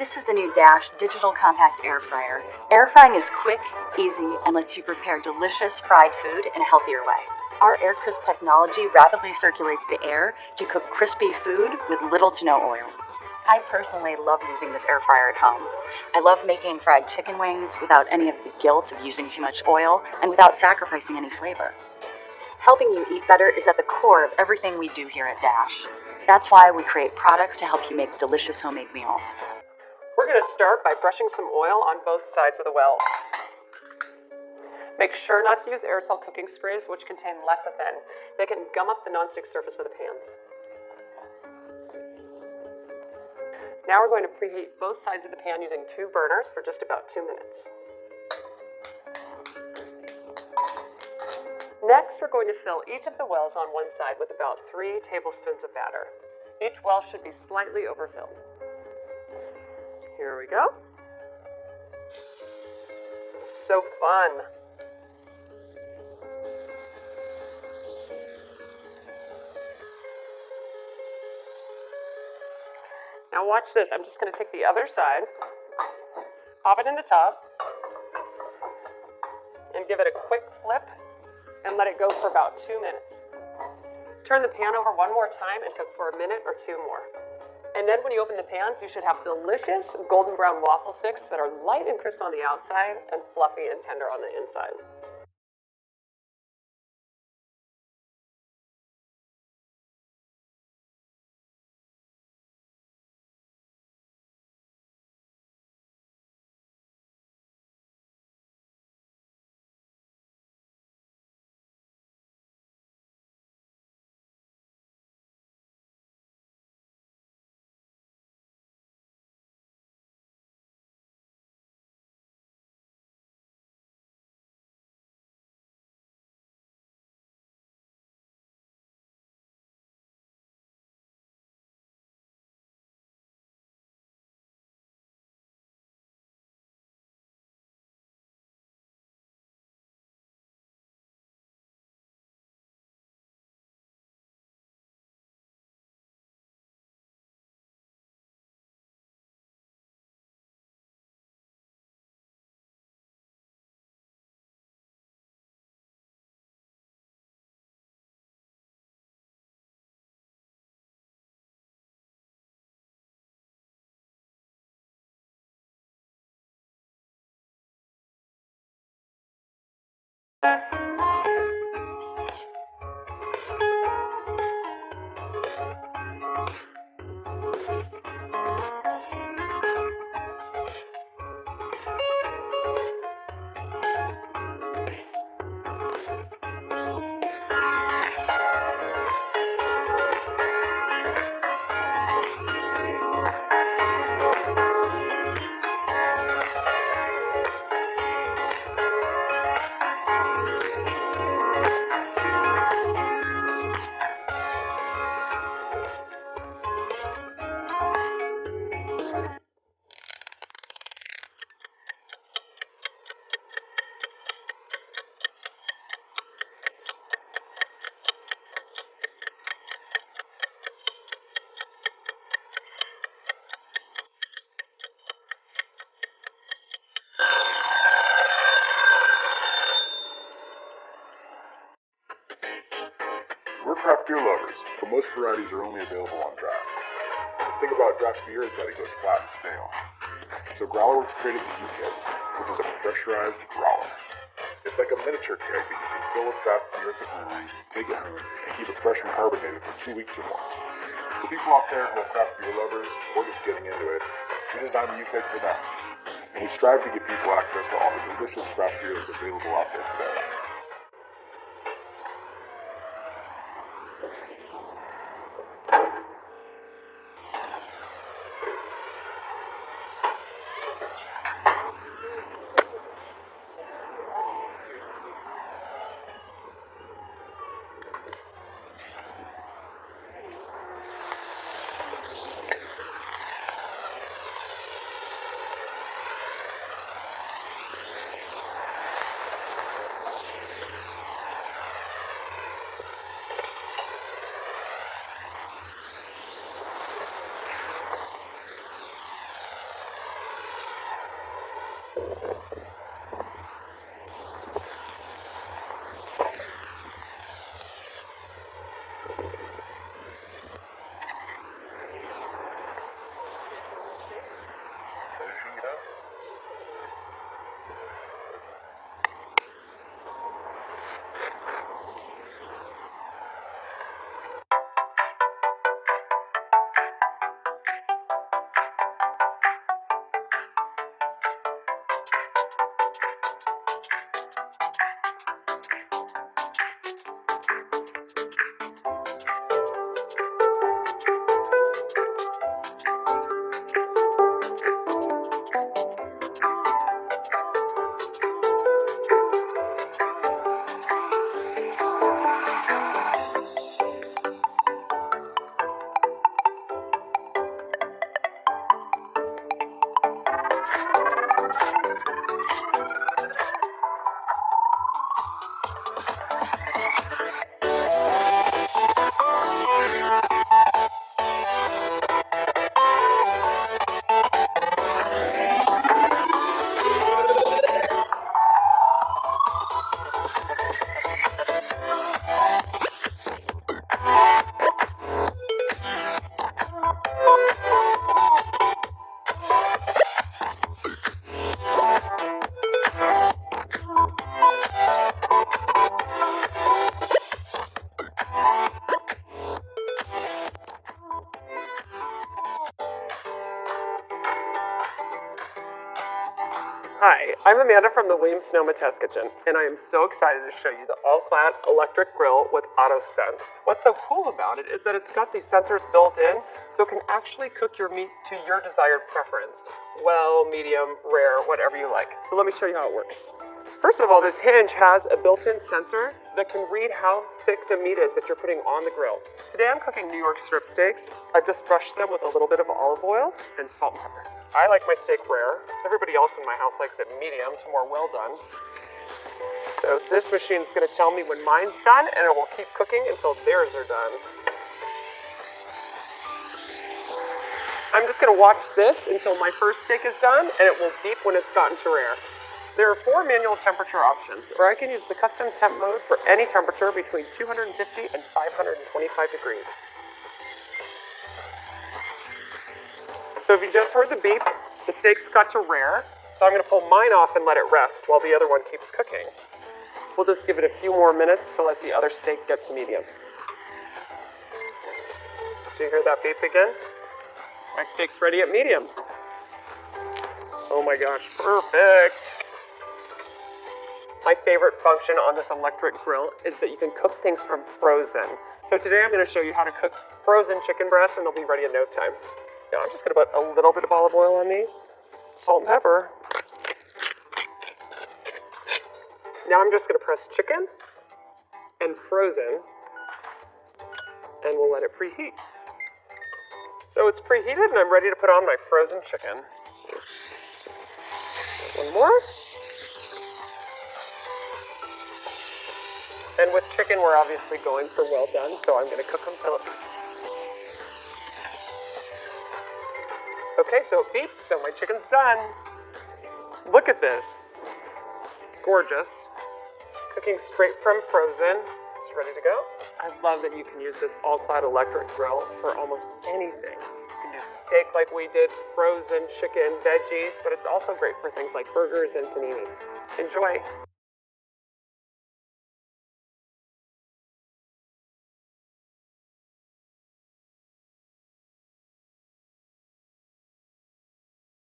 This is the new Dash Digital Compact Air Fryer. Air frying is quick, easy, and lets you prepare delicious fried food in a healthier way. Our Air Crisp technology rapidly circulates the air to cook crispy food with little to no oil. I personally love using this air fryer at home. I love making fried chicken wings without any of the guilt of using too much oil and without sacrificing any flavor. Helping you eat better is at the core of everything we do here at Dash. That's why we create products to help you make delicious homemade meals. We're going to start by brushing some oil on both sides of the wells. Make sure not to use aerosol cooking sprays, which contain lecithin. They can gum up the nonstick surface of the pans. Now we're going to preheat both sides of the pan using 2 burners for just about 2 minutes. Next, we're going to fill each of the wells on one side with about 3 tablespoons of batter. Each well should be slightly overfilled. Here we go. This is so fun. Now watch this. I'm just going to take the other side, pop it in the top, and give it a quick flip and let it go for about 2 minutes. Turn the pan over one more time and cook for a minute or 2 more. And then when you open the pans, you should have delicious golden brown waffle sticks that are light and crisp on the outside and fluffy and tender on the inside. We're craft beer lovers, but most varieties are only available on draft. The thing about draft beer is that it goes flat and stale. So GrowlerWerks created the U-Kit, which is a pressurized growler. It's like a miniature keg that you can fill with draft beer at the brewery, take it home, and keep it fresh and carbonated for 2 weeks or more. For people out there who are craft beer lovers, or just getting into it, we designed the U-Kit for them. And we strive to give people access to all the delicious craft beer that's available out there today. Hi, I'm Amanda from the Williams-Sonoma Test Kitchen, and I am so excited to show you the All-Clad electric grill with Autosense. What's so cool about it is that it's got these sensors built in, so it can actually cook your meat to your desired preference. Well, medium, rare, whatever you like. So let me show you how it works. First of all, this hinge has a built-in sensor that can read how thick the meat is that you're putting on the grill. Today I'm cooking New York strip steaks. I've just brushed them with a little bit of olive oil and salt and pepper. I like my steak rare. Everybody else in my house likes it medium to more well done. So this machine's gonna tell me when mine's done, and it will keep cooking until theirs are done. I'm just gonna watch this until my first steak is done, and it will beep when it's gotten to rare. There are 4 manual temperature options, or I can use the custom temp mode for any temperature between 250 and 525 degrees. So if you just heard the beep, the steak's got to rare, so I'm gonna pull mine off and let it rest while the other one keeps cooking. We'll just give it a few more minutes to let the other steak get to medium. Do you hear that beep again? My steak's ready at medium. Oh my gosh, perfect. My favorite function on this electric grill is that you can cook things from frozen. So today I'm gonna show you how to cook frozen chicken breasts, and they'll be ready in no time. Now I'm just gonna put a little bit of olive oil on these, salt and pepper. Now I'm just gonna press chicken and frozen, and we'll let it preheat. So it's preheated and I'm ready to put on my frozen chicken. One more. And with chicken, we're obviously going for well done, so I'm gonna cook them till it beeps. Okay, so it beeped, so my chicken's done. Look at this. Gorgeous. Cooking straight from frozen. It's ready to go. I love that you can use this All-Clad electric grill for almost anything. You can do steak like we did, frozen chicken, veggies, but it's also great for things like burgers and paninis. Enjoy.